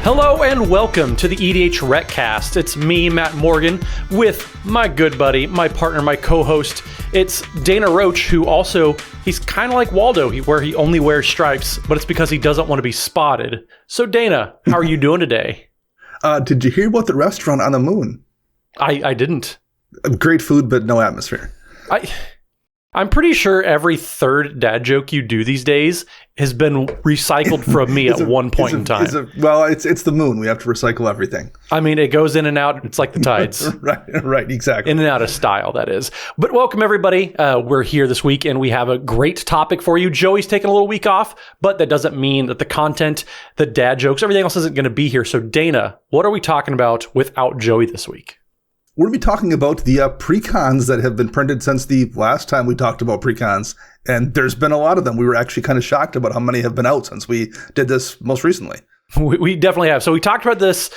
Hello and welcome to the EDHRECast. It's me, Matt Morgan, with my good buddy, my partner, my co-host. It's Dana Roach, who also, he's kind of like Waldo, where he only wears stripes, but it's because he doesn't want to be spotted. So Dana, how are you doing today? Did you hear about the restaurant on the moon? I didn't. Great food, but no atmosphere. I'm pretty sure every third dad joke you do these days has been recycled from me at one point in time. It's the moon. We have to recycle everything. I mean, it goes in and out. It's like the tides. Right, exactly. In and out of style, that is. But welcome, everybody. We're here this week, and we have a great topic for you. Joey's taking a little week off, but that doesn't mean that the content, the dad jokes, everything else isn't going to be here. So, Dana, what are we talking about without Joey this week? We're going to be talking about the Precons that have been printed since the last time we talked about Precons. And there's been a lot of them. We were actually kind of shocked about how many have been out since we did this most recently. We definitely have. So we talked about this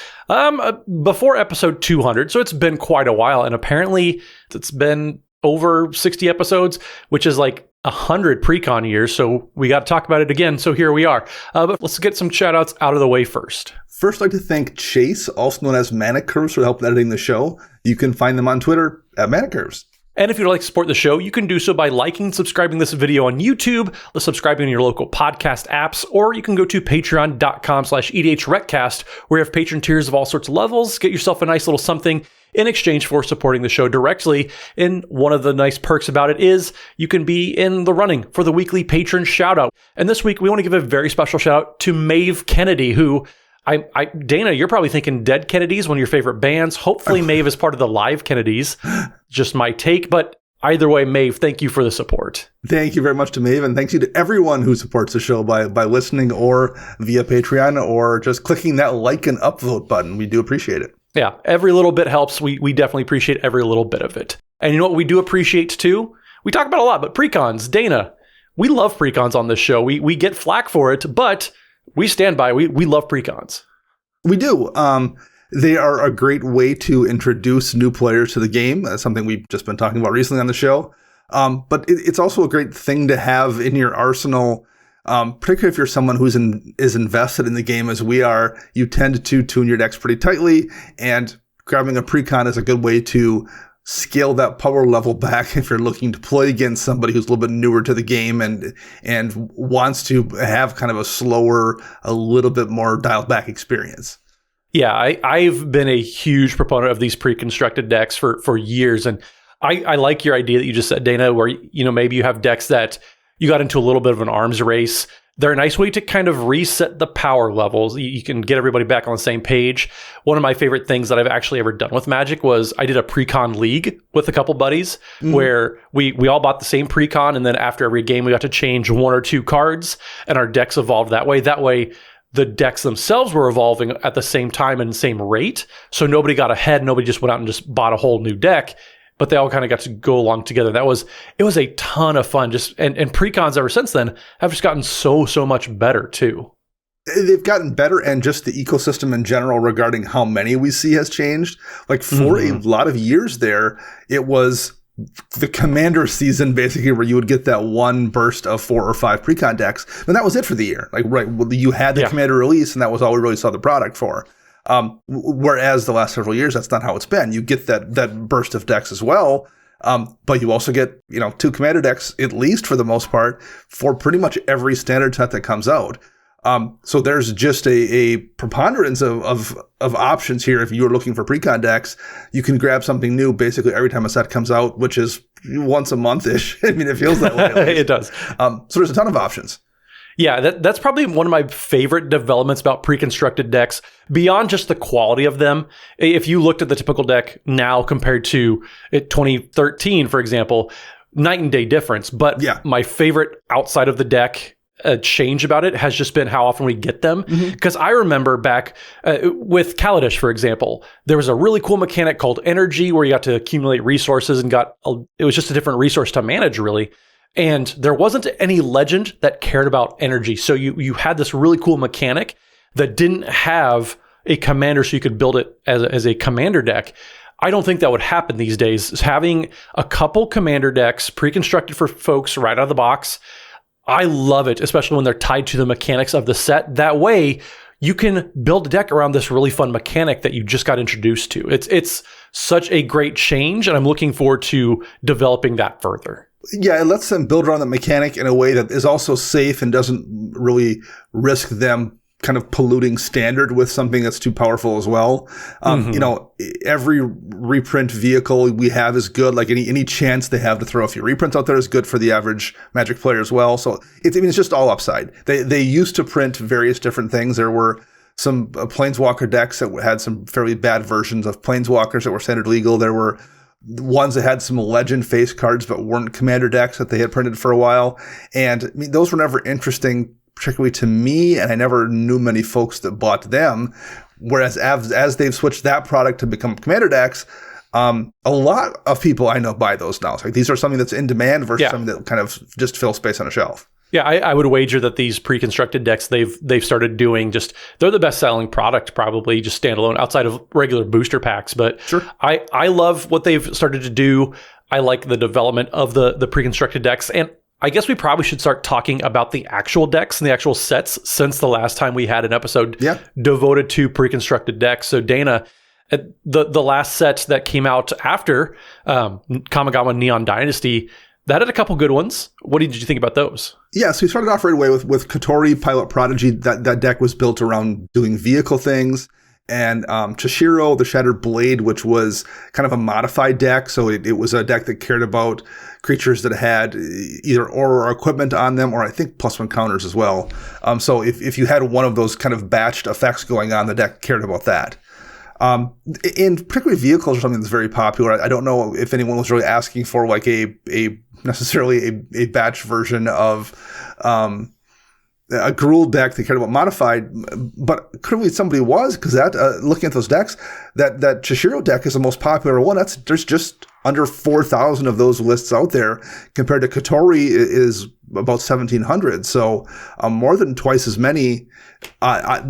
before episode 200. So it's been quite a while. And apparently it's been over 60 episodes, which is like 100 Precon years. So we got to talk about it again. So here we are. But let's get some shout outs out of the way first. First, I'd like to thank Chase, also known as Manic Curves, for helping editing the show. You can find them on Twitter at Manic Curves. And if you'd like to support the show, you can do so by liking, subscribing this video on YouTube, subscribing in your local podcast apps, or you can go to patreon.com/EDHRECast, where you have patron tiers of all sorts of levels. Get yourself a nice little something in exchange for supporting the show directly. And one of the nice perks about it is you can be in the running for the weekly patron shout out. And this week, we want to give a very special shout out to Maeve Kennedy, who Dana, you're probably thinking Dead Kennedys, one of your favorite bands. Hopefully Maeve is part of the live Kennedys. Just my take. But either way, Maeve, thank you for the support. Thank you very much to Maeve. And thanks you to everyone who supports the show by listening or via Patreon or just clicking that like and upvote button. We do appreciate it. Yeah, every little bit helps. We definitely appreciate every little bit of it. And you know what we do appreciate too? We talk about a lot, but Precons. Dana, we love Precons on this show. We get flack for it, but we stand by. We love Precons. We do. They are a great way to introduce new players to the game. That's something we've just been talking about recently on the show. But it's also a great thing to have in your arsenal, particularly if you're someone who's is invested in the game as we are. You tend to tune your decks pretty tightly, and grabbing a Precon is a good way to scale that power level back if you're looking to play against somebody who's a little bit newer to the game and wants to have kind of a slower, a little bit more dialed back experience. Yeah, I've been a huge proponent of these pre-constructed decks for years. And I like your idea that you just said, Dana, where, maybe you have decks that you got into a little bit of an arms race. They're a nice way to kind of reset the power levels. You can get everybody back on the same page. One of my favorite things that I've actually ever done with Magic was I did a Precon League with a couple buddies where we all bought the same Precon, and then after every game we got to change one or two cards, and our decks evolved that way. That way the decks themselves were evolving at the same time and same rate. So nobody got ahead. Nobody just went out and just bought a whole new deck. But they all kind of got to go along together. It was a ton of fun. And Precons ever since then have just gotten so much better too. They've gotten better, and just the ecosystem in general regarding how many we see has changed. Like for a lot of years there, it was the Commander season basically where you would get that one burst of 4 or 5 Precon decks. And that was it for the year. Like, right, you had the Commander release, and that was all we really saw the product for. Whereas the last several years, that's not how it's been. You get that burst of decks as well, but you also get 2 Commander decks, at least for the most part, for pretty much every standard set that comes out. So there's just a preponderance of options here. If you're looking for Precon decks, you can grab something new basically every time a set comes out, which is once a month-ish. I mean, it feels that way. It does. So there's a ton of options. Yeah, that's probably one of my favorite developments about pre-constructed decks, beyond just the quality of them. If you looked at the typical deck now compared to 2013, for example, night and day difference. But my favorite outside of the deck change about it has just been how often we get them. Because I remember back with Kaladesh, for example, there was a really cool mechanic called Energy where you got to accumulate resources and it was just a different resource to manage, really. And there wasn't any legend that cared about energy. So you had this really cool mechanic that didn't have a commander so you could build it as a commander deck. I don't think that would happen these days. Having a couple commander decks pre-constructed for folks right out of the box, I love it, especially when they're tied to the mechanics of the set. That way, you can build a deck around this really fun mechanic that you just got introduced to. It's such a great change, and I'm looking forward to developing that further. Yeah, it lets them build around the mechanic in a way that is also safe and doesn't really risk them kind of polluting standard with something that's too powerful as well. Every reprint vehicle we have is good. Like any chance they have to throw a few reprints out there is good for the average Magic player as well. So it's just all upside. They used to print various different things. There were some Planeswalker decks that had some fairly bad versions of Planeswalkers that were standard legal. There were ones that had some legend face cards but weren't commander decks that they had printed for a while. And I mean, those were never interesting, particularly to me, and I never knew many folks that bought them. Whereas as they've switched that product to become commander decks, a lot of people I know buy those now. So like these are something that's in demand versus something that kind of just fill space on a shelf. Yeah, I would wager that these pre-constructed decks they've started doing they're the best selling product probably just standalone outside of regular booster packs. But sure. I love what they've started to do. I like the development of the pre-constructed decks, and I guess we probably should start talking about the actual decks and the actual sets since the last time we had an episode devoted to pre-constructed decks. So Dana, the last set that came out after Kamigawa Neon Dynasty, that had a couple good ones. What did you think about those? Yeah, so we started off right away with Kotori, Pilot Prodigy. That deck was built around doing vehicle things. And Chishiro, the Shattered Blade, which was kind of a modified deck. So it was a deck that cared about creatures that had either aura or equipment on them, or I think +1 counters as well. So if you had one of those kind of batched effects going on, the deck cared about that. In particularly vehicles are something that's very popular. I don't know if anyone was really asking for like a necessarily a batch version of a Gruul deck that cared about modified, but clearly somebody was, because that looking at those decks, that Chishiro deck is the most popular one. There's just under 4,000 of those lists out there, compared to Kotori is about 1,700. So more than twice as many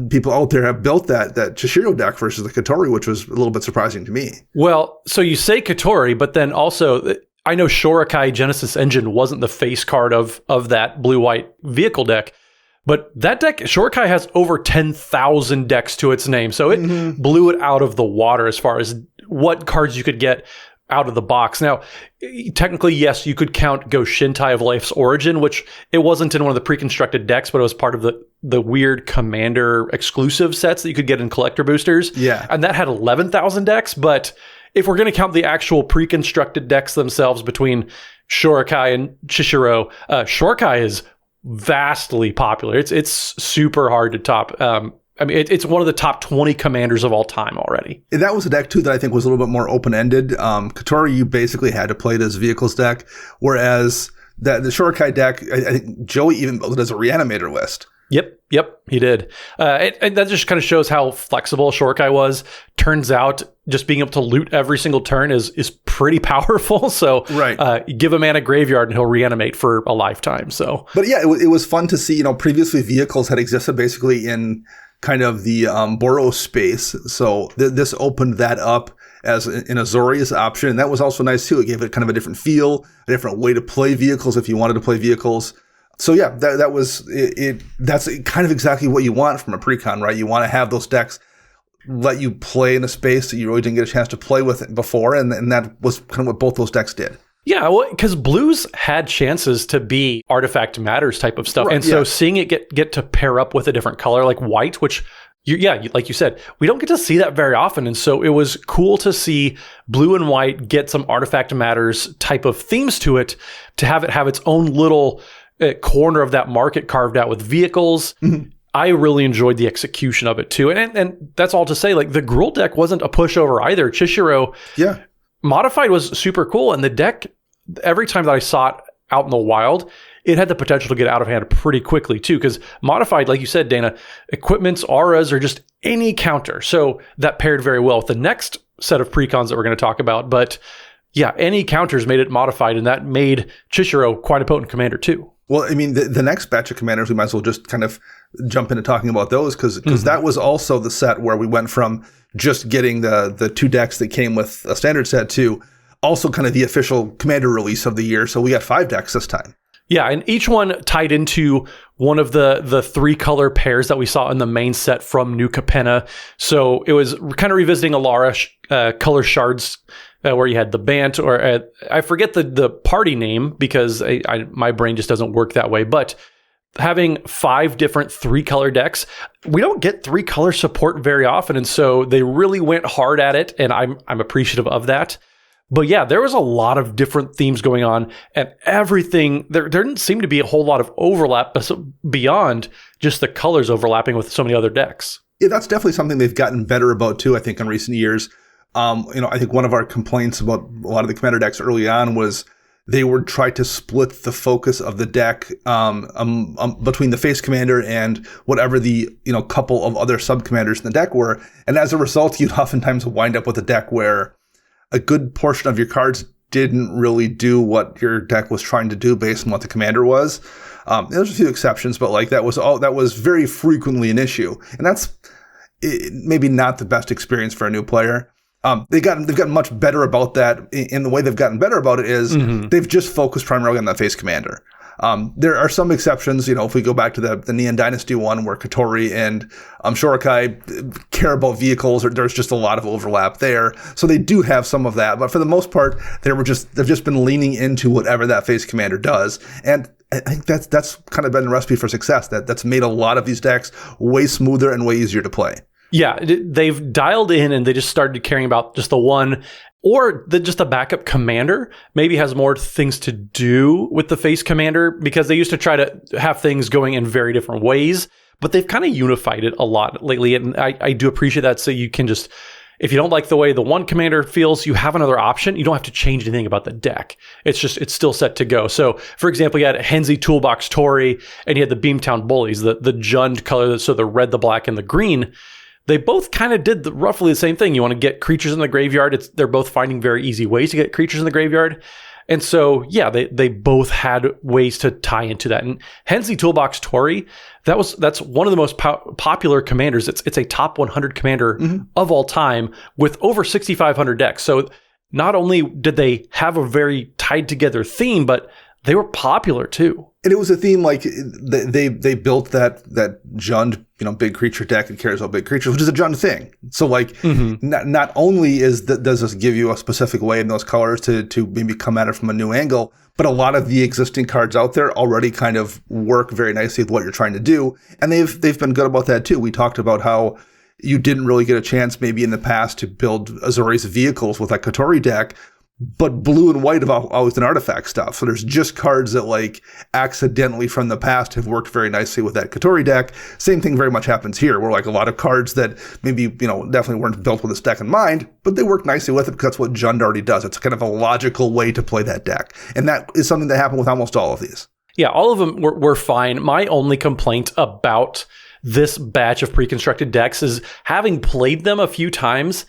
people out there have built that Chishiro deck versus the Kotori, which was a little bit surprising to me. Well, so you say Kotori, but then also I know Shorakai Genesis Engine wasn't the face card of that blue-white vehicle deck. But that deck, Shorakai has over 10,000 decks to its name. So it blew it out of the water as far as what cards you could get out of the box. Now, technically, yes, you could count Goshintai of Life's Origin, which it wasn't in one of the pre-constructed decks, but it was part of the weird Commander exclusive sets that you could get in collector boosters. Yeah. And that had 11,000 decks. But if we're going to count the actual pre-constructed decks themselves between Shorakai and Chishiro, Shorakai is vastly popular. It's super hard to top. It's one of the top 20 commanders of all time already. And that was a deck too that I think was a little bit more open-ended. Kotori, you basically had to play it as a vehicles deck, whereas the Shorakai deck, I think Joey even built it as a reanimator list. Yep, he did. And that just kind of shows how flexible Shorakai was. Turns out just being able to loot every single turn is pretty powerful. So right. Give a man a graveyard and he'll reanimate for a lifetime. So, but yeah, it was fun to see. Previously vehicles had existed basically in kind of the Boros space. So this opened that up as an Azorius option. And that was also nice too. It gave it kind of a different feel, a different way to play vehicles if you wanted to play vehicles. So yeah, that was it. That's kind of exactly what you want from a precon, right? You want to have those decks let you play in a space that you really didn't get a chance to play with before, and that was kind of what both those decks did. Yeah, well, because blues had chances to be artifact matters type of stuff, right, and so seeing it get to pair up with a different color like white, which like you said, we don't get to see that very often, and so it was cool to see blue and white get some artifact matters type of themes to it, to have it have its own little corner of that market carved out with vehicles. Mm-hmm. I really enjoyed the execution of it too. And that's all to say, like the Gruul deck wasn't a pushover either. Chishiro modified was super cool. And the deck, every time that I saw it out in the wild, it had the potential to get out of hand pretty quickly too. Because modified, like you said, Dana, equipments, auras, or just any counter. So that paired very well with the next set of precons that we're going to talk about. But yeah, any counters made it modified, and that made Chishiro quite a potent commander too. Well, I mean, the next batch of commanders, we might as well just kind of jump into talking about those, because that was also the set where we went from just getting the two decks that came with a standard set to also kind of the official commander release of the year. So we got 5 decks this time. Yeah, and each one tied into one of the three color pairs that we saw in the main set from New Capenna. So it was kind of revisiting Alara color shards, where you had the Bant, or I forget the party name because my brain just doesn't work that way. But having 5 different 3-color decks, we don't get 3-color support very often, and so they really went hard at it, and I'm appreciative of that. But yeah, there was a lot of different themes going on, and everything, there didn't seem to be a whole lot of overlap beyond just the colors overlapping with so many other decks. Yeah, that's definitely something they've gotten better about too, I think, in recent years. I think one of our complaints about a lot of the Commander decks early on was they would try to split the focus of the deck between the face commander and whatever the couple of other sub-commanders in the deck were. And as a result, you'd oftentimes wind up with a deck where a good portion of your cards didn't really do what your deck was trying to do based on what the commander was. There's a few exceptions, but like that was very frequently an issue, and that's maybe not the best experience for a new player. They've gotten much better about that. In the way they've gotten better about it is they've just focused primarily on that face commander. There are some exceptions, if we go back to the Neon Dynasty one where Kotori and Shorokai care about vehicles, there's just a lot of overlap there. So they do have some of that, but for the most part, they've just been leaning into whatever that face commander does. And I think that's kind of been the recipe for success. That's made a lot of these decks way smoother and way easier to play. Yeah, they've dialed in and they just started caring about just the one, or just the backup commander maybe has more things to do with the face commander, because they used to try to have things going in very different ways, but they've kind of unified it a lot lately. And I do appreciate that. So you can just, if you don't like the way the one commander feels, you have another option. You don't have to change anything about the deck. It's still set to go. So for example, you had Henzi Toolbox Tori and you had the Beamtown Bullies, the Jund color, so the red, the black, and the green. They both kind of did roughly the same thing. You want to get creatures in the graveyard. They're both finding very easy ways to get creatures in the graveyard. And so, yeah, they both had ways to tie into that. And Henzi Toolbox Tori, that's one of the most popular commanders. It's a top 100 commander of all time with over 6,500 decks. So not only did they have a very tied together theme, but they were popular too. And it was a theme like they built that Jund, big creature deck and cares about big creatures, which is a Jund thing. So like not only does this give you a specific way in those colors to maybe come at it from a new angle, but a lot of the existing cards out there already kind of work very nicely with what you're trying to do. And they've been good about that too. We talked about how you didn't really get a chance maybe in the past to build Azori's vehicles with that Kotori deck, but blue and white have always been artifact stuff. So there's just cards that like accidentally from the past have worked very nicely with that Kotori deck. Same thing very much happens here, where like a lot of cards that maybe, definitely weren't built with this deck in mind, but they work nicely with it because that's what Jund already does. It's kind of a logical way to play that deck. And that is something that happened with almost all of these. Yeah, all of them were fine. My only complaint about this batch of pre-constructed decks is, having played them a few times,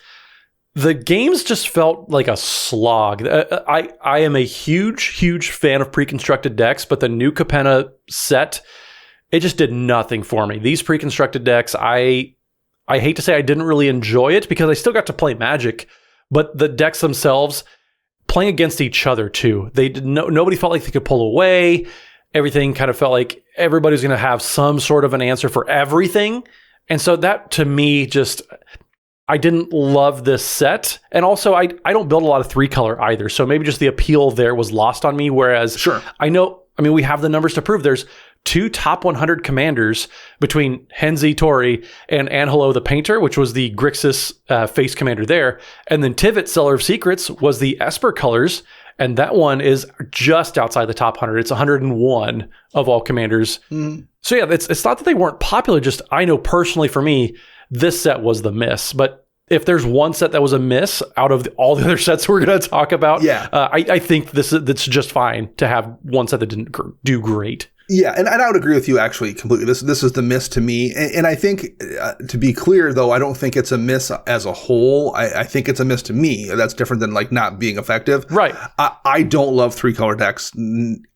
the games just felt like a slog. I am a huge fan of pre-constructed decks, but the new Capenna set, it just did nothing for me. These pre-constructed decks, I hate to say I didn't really enjoy it because I still got to play Magic, but the decks themselves, playing against each other too, nobody felt like they could pull away. Everything kind of felt like everybody's going to have some sort of an answer for everything. And so that, to me, I didn't love this set. And also, I don't build a lot of 3-color either. So maybe just the appeal there was lost on me. Whereas sure, we have the numbers to prove there's 2 top 100 commanders between Henzi Tori and Angelo the Painter, which was the Grixis face commander there. And then Tivit, Seller of Secrets, was the Esper colors. And that one is just outside the top 100. It's 101 of all commanders. So yeah, it's not that they weren't popular. Just I know personally for me, this set was the miss. But if there's one set that was a miss out of all the other sets we're going to talk about, I think that's just fine to have one set that didn't do great. Yeah, and I would agree with you actually completely. This is the miss to me. And I think, to be clear, though, I don't think it's a miss as a whole. I think it's a miss to me. That's different than like not being effective. Right. I don't love 3-color decks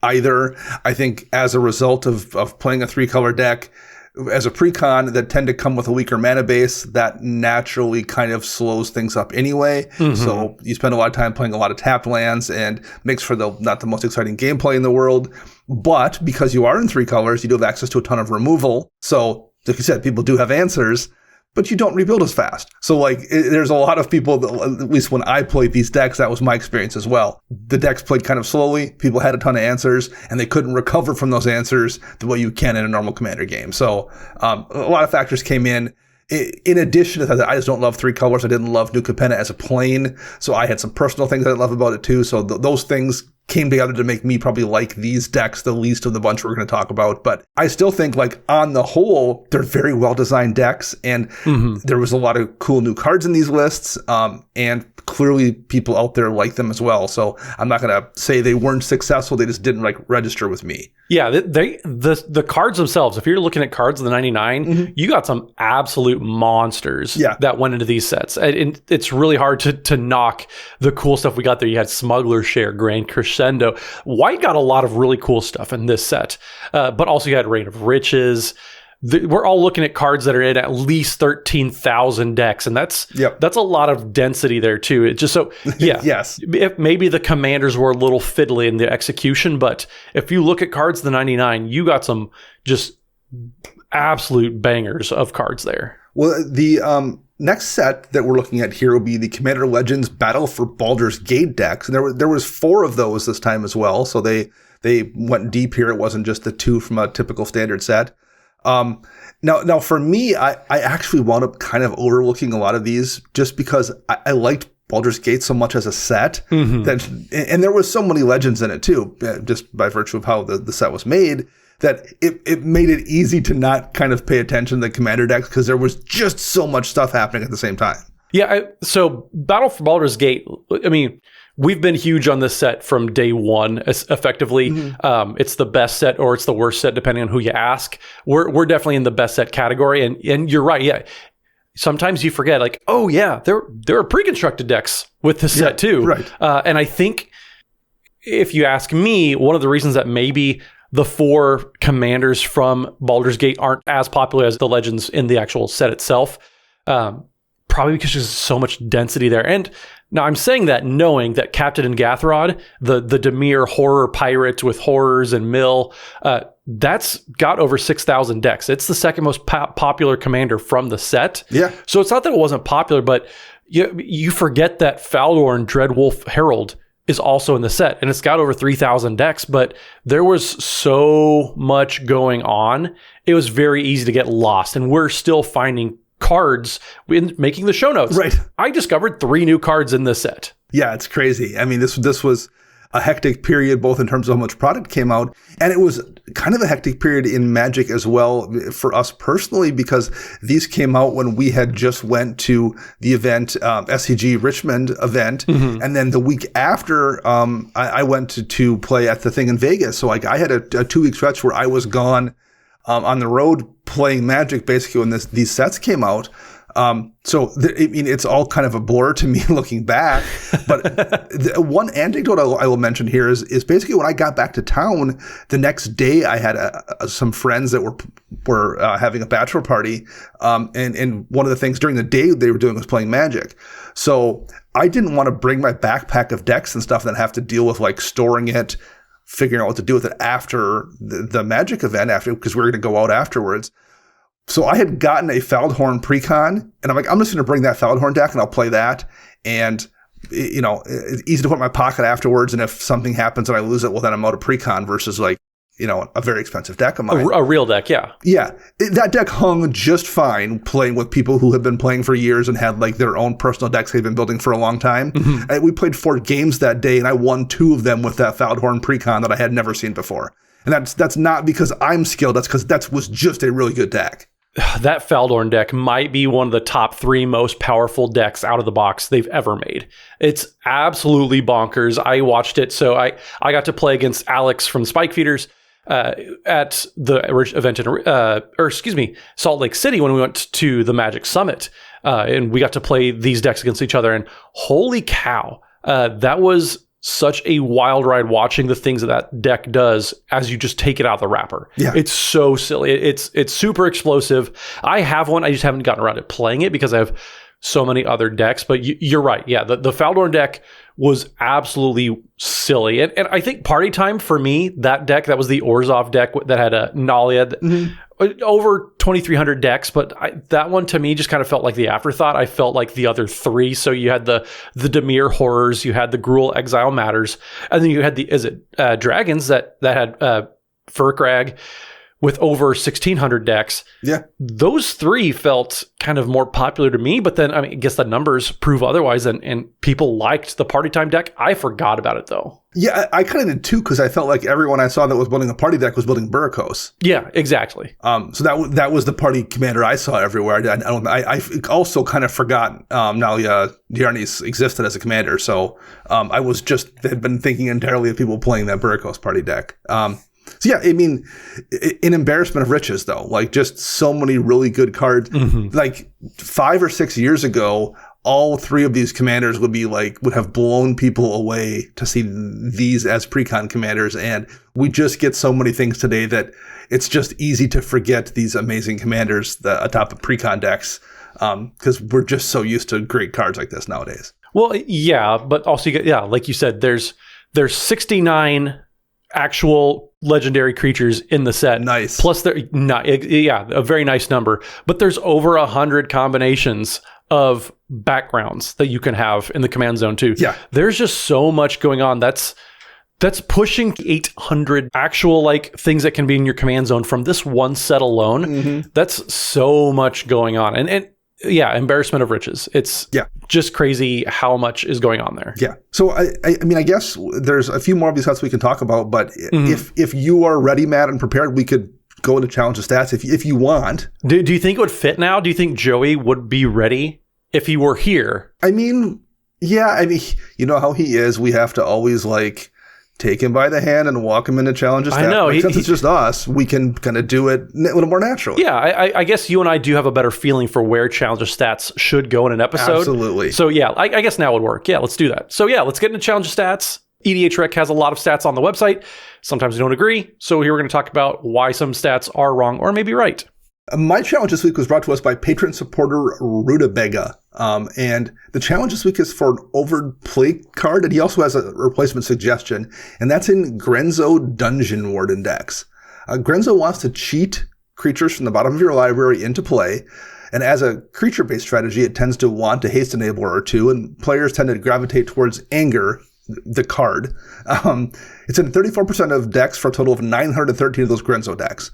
either. I think as a result of playing a 3-color deck, as a precon that tend to come with a weaker mana base, that naturally kind of slows things up anyway. So you spend a lot of time playing a lot of tapped lands and makes for not the most exciting gameplay in the world. But because you are in 3 colors, you do have access to a ton of removal. So like you said, people do have answers, but you don't rebuild as fast. So like there's a lot of people that, at least when I played these decks, that was my experience as well. The decks played kind of slowly. People had a ton of answers and they couldn't recover from those answers the way you can in a normal Commander game. So a lot of factors came in. In addition to that, I just don't love 3 colors. I didn't love New Capenna as a plane. So I had some personal things I love about it too. So those things came together to make me probably like these decks the least of the bunch we're going to talk about. But I still think like on the whole, they're very well designed decks. And there was a lot of cool new cards in these lists. And clearly people out there like them as well. So I'm not going to say they weren't successful. They just didn't like register with me. Yeah, the cards themselves, if you're looking at cards of the 99, you got some absolute monsters that went into these sets. And it's really hard to knock the cool stuff we got there. You had Smuggler's Share, Grand Crescendo. White got a lot of really cool stuff in this set, but also you had Reign of Riches. We're all looking at cards that are in at least 13,000 decks, and that's a lot of density there too. It's just so yes. If maybe the commanders were a little fiddly in the execution, but if you look at cards of the 99, you got some just absolute bangers of cards there. Well, the next set that we're looking at here will be the Commander Legends Battle for Baldur's Gate decks, and there was 4 of those this time as well. So they went deep here. It wasn't just the 2 from a typical standard set. Now for me, I actually wound up kind of overlooking a lot of these just because I liked Baldur's Gate so much as a set that, and there was so many legends in it too, just by virtue of how the set was made, that it made it easy to not kind of pay attention to the commander decks because there was just so much stuff happening at the same time. Yeah. So Battle for Baldur's Gate, I mean, we've been huge on this set from day one, effectively. It's the best set or it's the worst set, depending on who you ask. We're definitely in the best set category. And you're right. Yeah. Sometimes you forget, like, oh, yeah, there are pre-constructed decks with this set, too. Right. And I think if you ask me, one of the reasons that maybe the 4 commanders from Baldur's Gate aren't as popular as the legends in the actual set itself, probably because there's so much density there. And now I'm saying that knowing that Captain and Gathrod, the Dimir horror pirate with horrors and mill, that's got over 6,000 decks. It's the second most popular commander from the set. Yeah. So it's not that it wasn't popular, but you forget that Faldorn Dreadwolf Herald is also in the set, and it's got over 3,000 decks, but there was so much going on. It was very easy to get lost, and we're still finding cards in making the show notes. Right. I discovered 3 new cards in this set. Yeah, it's crazy. I mean, this was a hectic period, both in terms of how much product came out, and it was kind of a hectic period in Magic as well for us personally, because these came out when we had just went to the event, SCG Richmond event, and then the week after, I went to play at the thing in Vegas. So like I had a 2-week stretch where I was gone on the road playing Magic basically when these sets came out. I mean, it's all kind of a blur to me looking back. But one anecdote I will mention here is basically when I got back to town, the next day I had some friends that were having a bachelor party. And one of the things during the day they were doing was playing Magic. So I didn't want to bring my backpack of decks and stuff and then have to deal with like storing it, figuring out what to do with it after the Magic event, because we were going to go out afterwards. So I had gotten a Faldhorn Precon, and I'm like, I'm just going to bring that Faldhorn deck, and I'll play that. And, you know, it's easy to put in my pocket afterwards, and if something happens and I lose it, well, then I'm out of Precon versus, like, you know, a very expensive deck of mine. A real deck, yeah. Yeah. That deck hung just fine playing with people who had been playing for years and had, like, their own personal decks they've been building for a long time. And we played 4 games that day, and I won 2 of them with that Faldhorn Precon that I had never seen before. And that's not because I'm skilled. That's because that was just a really good deck. That Faldorn deck might be one of the top 3 most powerful decks out of the box they've ever made. It's absolutely bonkers. I watched it, so I got to play against Alex from Spike Feeders at the event in Salt Lake City when we went to the Magic Summit, and we got to play these decks against each other. And holy cow, that was such a wild ride watching the things that deck does as you just take it out of the wrapper. Yeah. It's so silly. It's super explosive. I have one. I just haven't gotten around to playing it because I have so many other decks. But you're right. Yeah, the Faldorn deck was absolutely silly. And I think party time for me, that deck, that was the Orzhov deck that had a Nalia, over 2,300 decks. But that one to me just kind of felt like the afterthought. I felt like the other three. So you had the Dimir Horrors, you had the Gruul Exile Matters, and then you had the Dragons that had Furkrag with over 1,600 decks. Yeah. Those three felt kind of more popular to me, but then I guess the numbers prove otherwise, and people liked the party time deck. I forgot about it though. Yeah, I kind of did too, because I felt like everyone I saw that was building a party deck was building Burikos. Yeah, exactly. So that was the party commander I saw everywhere. I also kind of forgot Nalia Diarnis existed as a commander, so I had been thinking entirely of people playing that Burikos party deck. So yeah, I mean, an embarrassment of riches though, like just so many really good cards. Like 5 or 6 years ago, all three of these commanders would have blown people away to see these as precon commanders. And we just get so many things today that it's just easy to forget these amazing commanders atop of precon decks. Because we're just so used to great cards like this nowadays. Well, yeah, but also, like you said, there's 69 actual legendary creatures in the set. Nice. Plus, a very nice number. But there's over 100 combinations of backgrounds that you can have in the command zone too. Yeah. There's just so much going on. That's pushing 800 actual things that can be in your command zone from this one set alone. That's so much going on. And yeah, embarrassment of riches. It's just crazy how much is going on there. Yeah. So I mean, I guess there's a few more of these sets we can talk about, but if you are ready, Matt, and prepared, we could go into challenge of stats if you want. Do you think it would fit now? Do you think Joey would be ready if he were here? I mean, yeah. I mean, you know how he is. We have to always take him by the hand and walk him into challenge of stats. I know. Since it's just us, we can kind of do it a little more naturally. Yeah, I guess you and I do have a better feeling for where challenge of stats should go in an episode. Absolutely. So yeah, I guess now would work. Yeah, let's do that. So yeah, let's get into challenge of stats. EDHREC has a lot of stats on the website. Sometimes we don't agree. So here we're going to talk about why some stats are wrong or maybe right. My challenge this week was brought to us by patron supporter Rutabaga. And the challenge this week is for an overplay card, and he also has a replacement suggestion, and that's in Grenzo Dungeon Warden decks. Grenzo wants to cheat creatures from the bottom of your library into play, and as a creature-based strategy, it tends to want a haste enabler or two, and players tend to gravitate towards Anger, the card. It's in 34% of decks for a total of 913 of those Grenzo decks.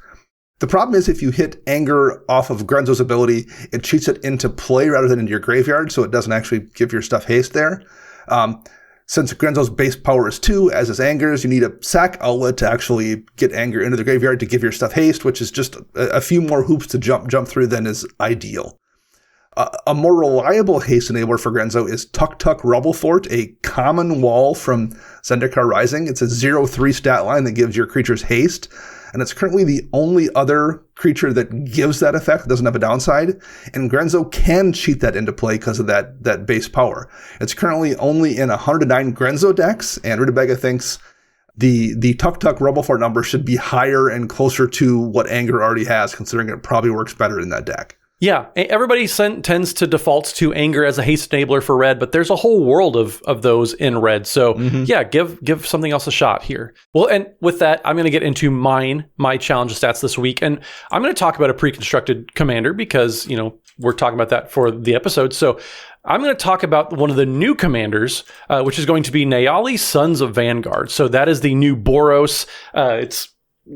The problem is if you hit Anger off of Grenzo's ability, it cheats it into play rather than into your graveyard, so it doesn't actually give your stuff haste there. Since Grenzo's base power is 2, as is Anger's, you need a sack outlet to actually get Anger into the graveyard to give your stuff haste, which is just a few more hoops to jump through than is ideal. A more reliable haste enabler for Grenzo is Tuk Tuk Rubble Fort, a common wall from Zendikar Rising. It's a 0/3 stat line that gives your creatures haste, and it's currently the only other creature that gives that effect, doesn't have a downside, and Grenzo can cheat that into play because of that base power. It's currently only in 109 Grenzo decks, and Rutabaga thinks the Tuk Tuk Rubble Fort number should be higher and closer to what Anger already has, considering it probably works better in that deck. Yeah, everybody tends to default to Anger as a haste enabler for red, but there's a whole world of those in red. So yeah, give something else a shot here. Well, and with that, I'm going to get into my challenge stats this week, and I'm going to talk about a pre-constructed commander because, we're talking about that for the episode. So I'm going to talk about one of the new commanders, which is going to be Nayali Sons of Vanguard. So that is the new Boros. It's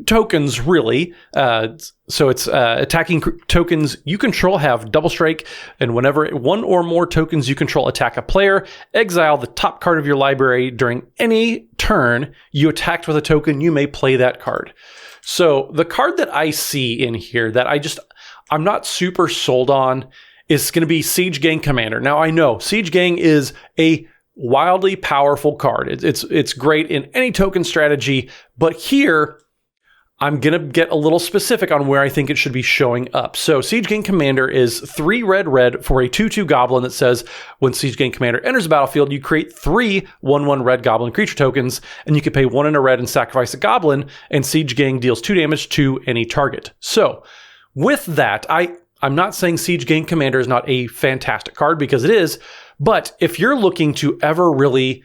tokens, really. So it's attacking tokens you control have double strike, and whenever one or more tokens you control attack a player, exile the top card of your library. During any turn you attacked with a token, you may play that card. So the card that I see in here that I'm not super sold on is going to be Siege Gang Commander. Now I know Siege Gang is a wildly powerful card. It's great in any token strategy, but here I'm going to get a little specific on where I think it should be showing up. So Siege Gang Commander is 3 red for a 2/2 goblin that says when Siege Gang Commander enters the battlefield, you create 3 1/1 red goblin creature tokens, and you can pay 1 in a red and sacrifice a goblin, and Siege Gang deals 2 damage to any target. So with that, I'm not saying Siege Gang Commander is not a fantastic card, because it is, but if you're looking to ever really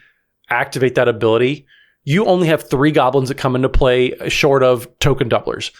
activate that ability, you only have 3 goblins that come into play short of token doublers.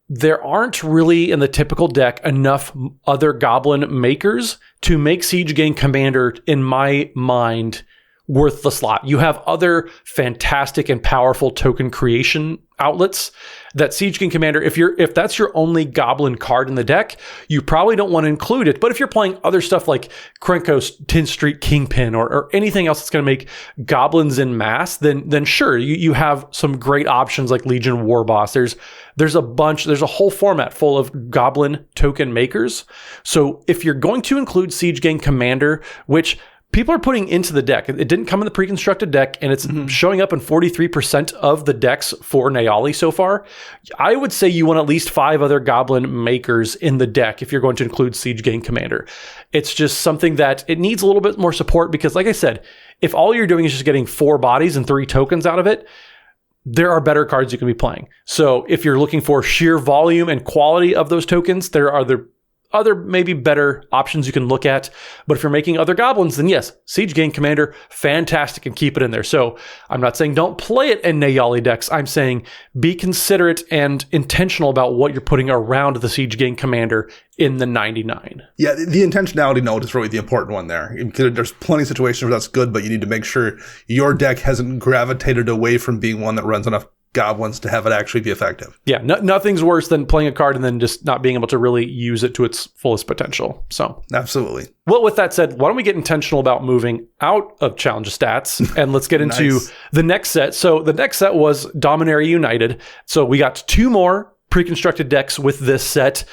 There aren't really in the typical deck enough other goblin makers to make Siege Gang Commander, in my mind, worth the slot. You have other fantastic and powerful token creation outlets that Siege Gang Commander, if that's your only goblin card in the deck, you probably don't want to include it. But if you're playing other stuff like Krenko's 10th Street Kingpin or anything else that's going to make goblins in mass, then sure, you have some great options like Legion Warboss. There's a whole format full of goblin token makers. So if you're going to include Siege Gang Commander, which people are putting into the deck. It didn't come in the pre-constructed deck, and it's showing up in 43% of the decks for Nayali so far. I would say you want at least 5 other goblin makers in the deck if you're going to include Siege Gang Commander. It's just something that it needs a little bit more support, because like I said, if all you're doing is just getting 4 bodies and 3 tokens out of it, there are better cards you can be playing. So if you're looking for sheer volume and quality of those tokens, there are other maybe better options you can look at. But if you're making other goblins, then yes, Siege Gang Commander, fantastic, and keep it in there. So I'm not saying don't play it in Nayali decks. I'm saying be considerate and intentional about what you're putting around the Siege Gang Commander in the 99. Yeah, the intentionality note is really the important one there. There's plenty of situations where that's good, but you need to make sure your deck hasn't gravitated away from being one that runs enough goblins to have it actually be effective. Yeah, nothing's worse than playing a card and then just not being able to really use it to its fullest potential. So absolutely. Well, with that said, why don't we get intentional about moving out of Challenge Stats, and let's get into Nice. the next set. So the next set was Dominaria United. So we got 2 more pre-constructed decks with this set.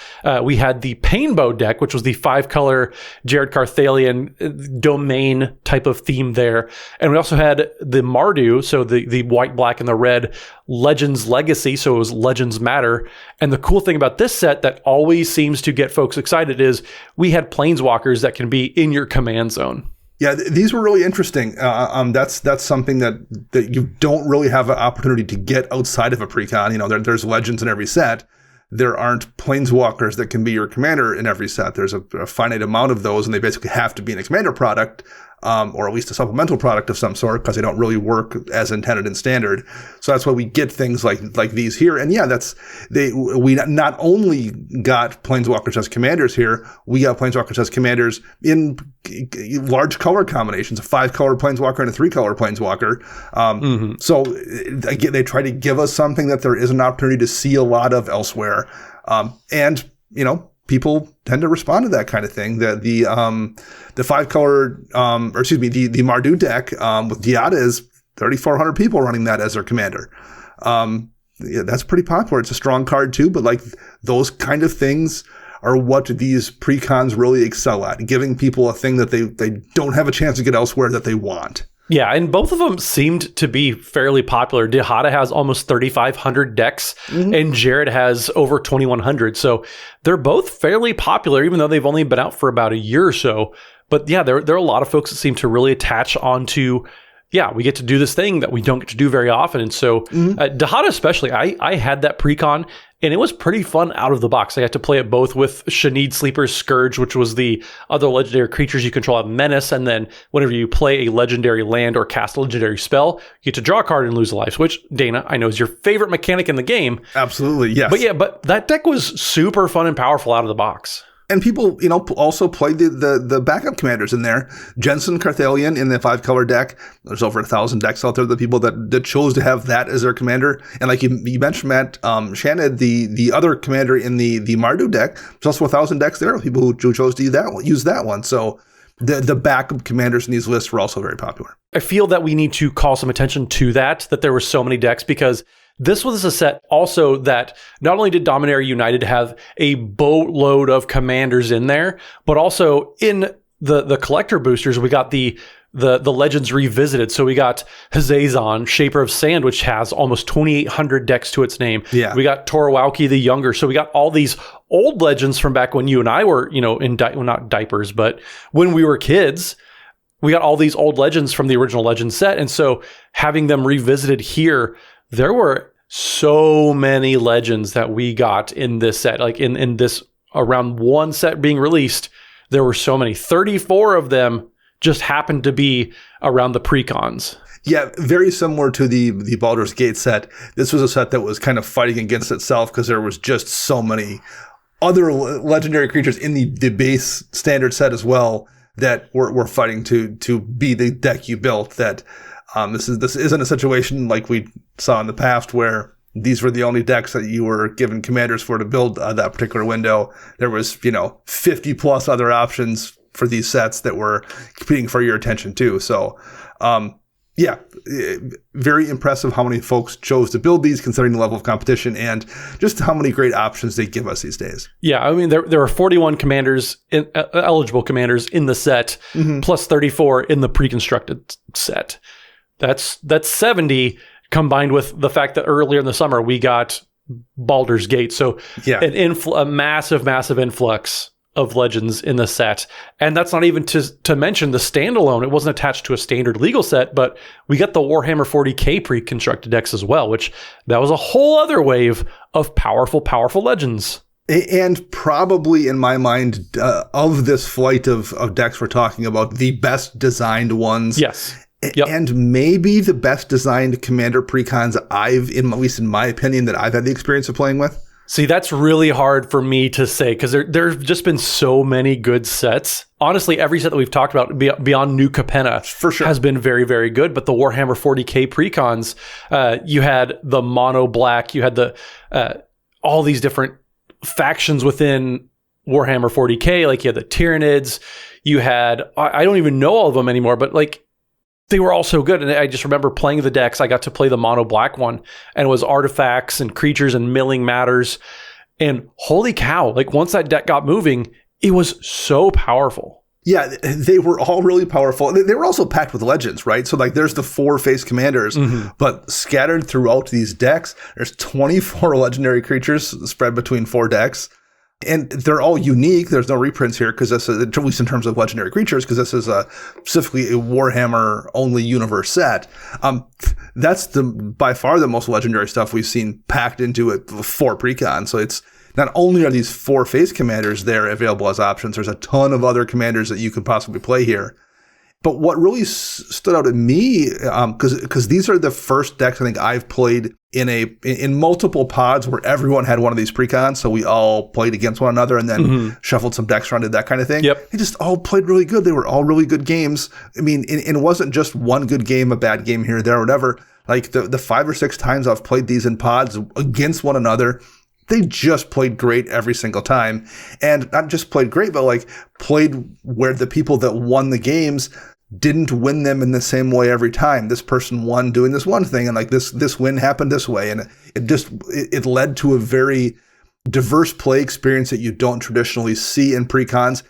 We had the Painbow deck, which was the 5-color Jared Carthalion domain type of theme there. And we also had the Mardu, so the white, black, and the red Legends Legacy, so it was Legends Matter. And the cool thing about this set that always seems to get folks excited is we had Planeswalkers that can be in your command zone. Yeah, these were really interesting. That's something that you don't really have an opportunity to get outside of a precon. You know, there's legends in every set. There aren't planeswalkers that can be your commander in every set. There's a finite amount of those, and they basically have to be in a commander product, or at least a supplemental product of some sort, because they don't really work as intended in standard. So that's why we get things like these here. And yeah, we not only got planeswalkers as commanders here, we got planeswalkers as commanders in large color combinations, a 5-color planeswalker and a 3-color planeswalker. So again, they try to give us something that there is an opportunity to see a lot of elsewhere. And, you know, people tend to respond to that kind of thing. The 5-color, the Mardu deck with Diata is 3,400 people running that as their commander. Yeah, that's pretty popular. It's a strong card too, but like those kind of things are what these precons really excel at, giving people a thing that they don't have a chance to get elsewhere that they want. Yeah, and both of them seemed to be fairly popular. Dihada has almost 3,500 decks, and Jared has over 2,100. So they're both fairly popular, even though they've only been out for about a year or so. But yeah, there are a lot of folks that seem to really attach onto, yeah, we get to do this thing that we don't get to do very often. And so Dihada especially, I had that precon, and it was pretty fun out of the box. I got to play it both with Shanid Sleeper's Scourge, which was the other legendary creatures you control have Menace, and then whenever you play a legendary land or cast a legendary spell, you get to draw a card and lose a life, which, Dana, I know is your favorite mechanic in the game. Absolutely, yes. But yeah, but that deck was super fun and powerful out of the box. And people, you know, also played the backup commanders in there. Jensen Carthalion in the 5-color deck. There's over 1,000 decks out there. The people that chose to have that as their commander. And like you mentioned, Matt, Shannon, the other commander in the Mardu deck, there's also 1,000 decks there. People who chose to use that one. So the backup commanders in these lists were also very popular. I feel that we need to call some attention to that there were so many decks, because this was a set also that not only did Dominaria United have a boatload of commanders in there, but also in the collector boosters, we got the the Legends Revisited. So we got Hazazon, Shaper of Sand, which has almost 2,800 decks to its name. Yeah. We got Torowauki the Younger. So we got all these old Legends from back when you and I were, in not diapers, but when we were kids. We got all these old Legends from the original Legends set. And so having them revisited here, there were so many Legends that we got in this set. Like in this, around one set being released, there were so many. 34 of them just happened to be around the Precons. Yeah, very similar to the Baldur's Gate set. This was a set that was kind of fighting against itself because there was just so many other legendary creatures in the base standard set as well that were fighting to be the deck you built. That this isn't a situation like we saw in the past where these were the only decks that you were given commanders for to build that particular window. There was 50 plus other options for these sets that were competing for your attention too. So yeah, very impressive how many folks chose to build these considering the level of competition and just how many great options they give us these days. Yeah, I mean, there are 41 commanders, eligible commanders in the set, plus 34 in the pre-constructed set. That's 70 combined with the fact that earlier in the summer we got Baldur's Gate. So yeah, a massive influx of Legends in the set. And that's not even to mention the standalone. It wasn't attached to a standard legal set, but we got the Warhammer 40K pre-constructed decks as well, which that was a whole other wave of powerful Legends. And probably in my mind, of this flight of decks we're talking about, the best designed ones. Yes. Yep. And maybe the best designed commander precons at least in my opinion, that I've had the experience of playing with. See, that's really hard for me to say because there's just been so many good sets. Honestly, every set that we've talked about beyond New Capenna for sure has been very, very good. But the Warhammer 40K precons, you had the mono black, you had the all these different factions within Warhammer 40K. Like you had the Tyranids, you had I don't even know all of them anymore, but like they were all so good. And I just remember playing the decks. I got to play the mono black one and it was artifacts and creatures and milling matters. And holy cow, like once that deck got moving, it was so powerful. Yeah, they were all really powerful. They were also packed with legends, right? So like there's the 4 face commanders, but scattered throughout these decks, there's 24 legendary creatures spread between 4 decks. And they're all unique. There's no reprints here because this is, at least in terms of legendary creatures, because this is specifically a Warhammer only universe set. That's by far the most legendary stuff we've seen packed into it for Precon. So it's not only are these 4 face commanders there available as options, there's a ton of other commanders that you could possibly play here. But what really stood out to me, because these are the first decks I think I've played in multiple pods where everyone had one of these precons, so we all played against one another and then shuffled some decks around, did that kind of thing. Yep. They just all played really good. They were all really good games. I mean, it wasn't just one good game, a bad game here or there or whatever. Like the 5 or 6 times I've played these in pods against one another, they just played great every single time. And not just played great, but like played where the people that won the games didn't win them in the same way every time. This person won doing this one thing, and like this win happened this way. And it led to a very diverse play experience that you don't traditionally see in precons.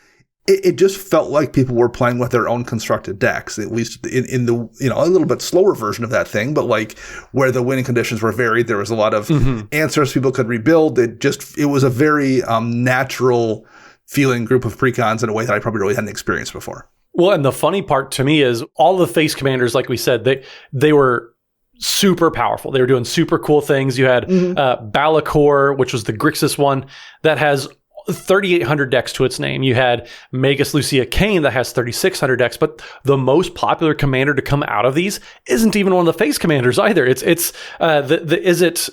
It just felt like people were playing with their own constructed decks, at least in the a little bit slower version of that thing, but like where the winning conditions were varied. There was a lot of answers people could rebuild. It was a very natural feeling group of precons in a way that I probably really hadn't experienced before. Well, and the funny part to me is all the face commanders, like we said, they were super powerful. They were doing super cool things. You had Balakor, which was the Grixis one, that has 3,800 decks to its name. You had Magus Lucia Kane that has 3,600 decks, but the most popular commander to come out of these isn't even one of the face commanders either. It's the Izzet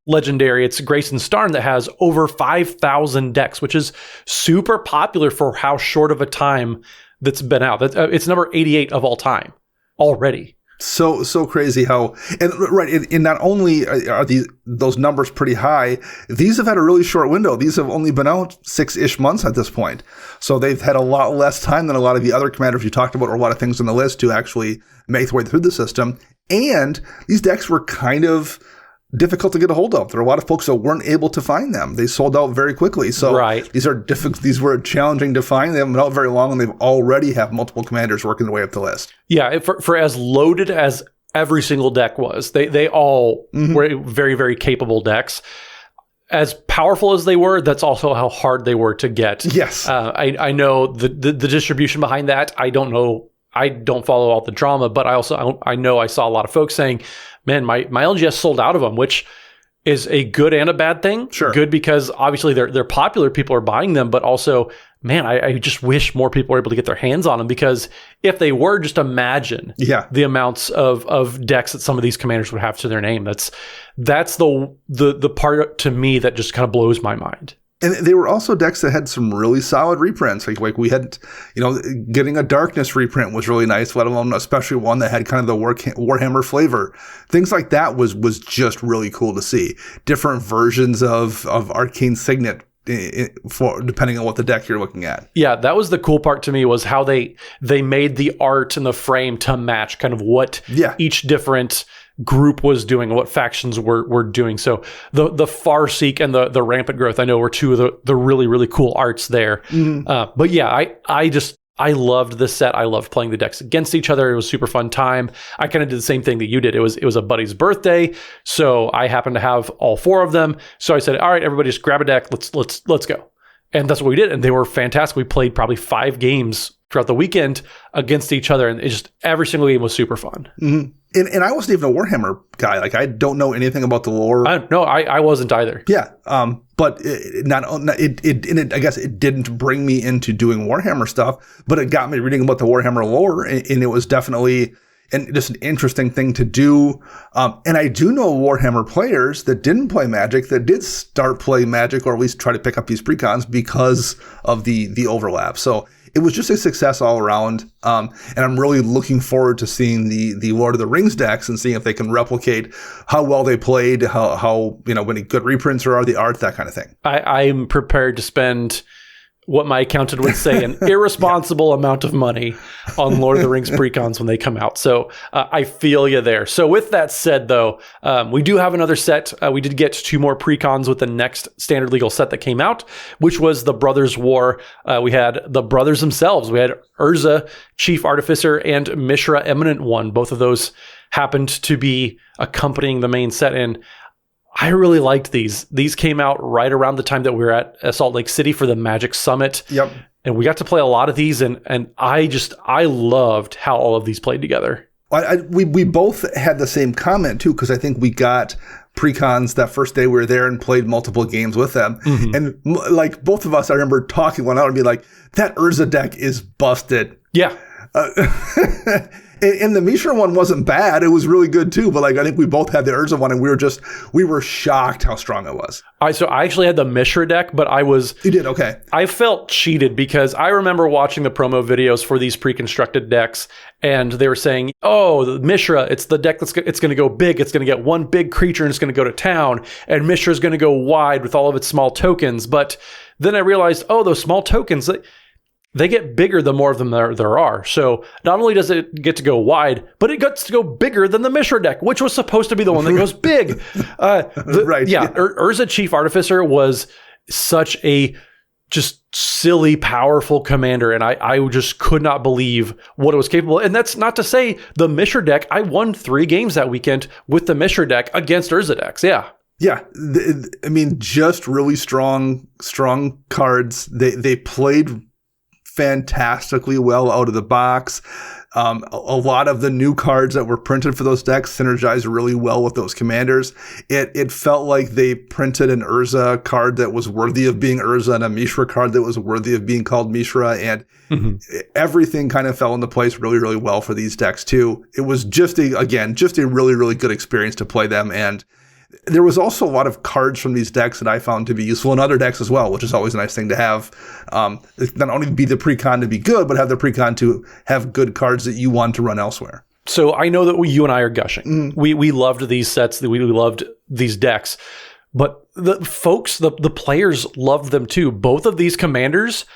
legendary. It's Grayson Starn that has over 5,000 decks, which is super popular for how short of a time that's been out. It's number 88 of all time already. So crazy how, and right, and not only are those numbers pretty high, these have had a really short window. These have only been out 6-ish months at this point. So they've had a lot less time than a lot of the other commanders you talked about, or a lot of things on the list to actually make their way through the system. And these decks were kind of difficult to get a hold of. There are a lot of folks that weren't able to find them. They sold out very quickly. So these were challenging to find. They haven't been out very long, and they've already have multiple commanders working their way up the list. Yeah, for as loaded as every single deck was, they all were very, very capable decks. As powerful as they were, that's also how hard they were to get. Yes. I know the distribution behind that. I don't know. I don't follow all the drama, but I know I saw a lot of folks saying, man, my LGS sold out of them, which is a good and a bad thing. Sure. Good because obviously they're popular, people are buying them, but also, man, I just wish more people were able to get their hands on them, because if they were, just imagine the amounts of decks that some of these commanders would have to their name. That's the part to me that just kind of blows my mind. And they were also decks that had some really solid reprints. Like we had, getting a Darkness reprint was really nice, let alone especially one that had kind of the Warhammer flavor. Things like that was just really cool to see. Different versions of Arcane Signet for depending on what the deck you're looking at. Yeah, that was the cool part to me, was how they made the art and the frame to match kind of what each different group was doing, what factions were doing. So the Farseek and the Rampant Growth, I know, were two of the really, really cool arts there. But yeah, I loved this set. I loved playing the decks against each other. It was a super fun time. I kind of did the same thing that you did. It was a buddy's birthday, so I happened to have all four of them. So I said, all right, everybody just grab a deck. Let's go. And that's what we did. And they were fantastic. We played probably 5 games throughout the weekend against each other. And every single game was super fun. And I wasn't even a Warhammer guy. Like, I don't know anything about the lore. No, I wasn't either. Yeah. But I guess it didn't bring me into doing Warhammer stuff, but it got me reading about the Warhammer lore. And it was definitely just an interesting thing to do. And I do know Warhammer players that didn't play Magic that did start playing Magic, or at least try to pick up these precons because of the overlap. So it was just a success all around. And I'm really looking forward to seeing the Lord of the Rings decks and seeing if they can replicate how well they played, how many good reprints there are, the art, that kind of thing. I'm prepared to spend what my accountant would say an irresponsible amount of money on Lord of the Rings precons when they come out. So I feel you there. So with that said, though, we do have another set. We did get 2 more precons with the next standard legal set that came out, which was the Brothers War. We had the brothers themselves. We had Urza, Chief Artificer, and Mishra, Eminent One. Both of those happened to be accompanying the main set. And I really liked these. These came out right around the time that we were at Salt Lake City for the Magic Summit. Yep. And we got to play a lot of these, and I loved how all of these played together. We both had the same comment, too, because I think we got precons that first day we were there and played multiple games with them. And like both of us, I remember talking one out and be like, that Urza deck is busted. Yeah. And the Mishra one wasn't bad. It was really good too. But like, I think we both had the Urza one, and we were shocked how strong it was. So I actually had the Mishra deck, but You did? Okay. I felt cheated because I remember watching the promo videos for these pre-constructed decks, and they were saying, oh, the Mishra, it's the deck it's going to go big. It's going to get one big creature and it's going to go to town. And Mishra is going to go wide with all of its small tokens. But then I realized, oh, those small tokens, they get bigger the more of them there are. So not only does it get to go wide, but it gets to go bigger than the Mishra deck, which was supposed to be the one that goes big. Right. Yeah. Urza Chief Artificer was such a just silly, powerful commander. And I just could not believe what it was capable. And that's not to say the Mishra deck, I won 3 games that weekend with the Mishra deck against Urza decks. Yeah. Yeah, I mean, just really strong cards. They played fantastically well out of the box. A lot of the new cards that were printed for those decks synergized really well with those commanders. It felt like they printed an Urza card that was worthy of being Urza and a Mishra card that was worthy of being called Mishra, and everything kind of fell into place really, really well for these decks too. It was just a really, really good experience to play them, and there was also a lot of cards from these decks that I found to be useful in other decks as well, which is always a nice thing to have. Not only be the precon to be good, but have the precon to have good cards that you want to run elsewhere. So I know that you and I are gushing. We loved these sets. We loved these decks. But the folks, the players loved them too. Both of these commanders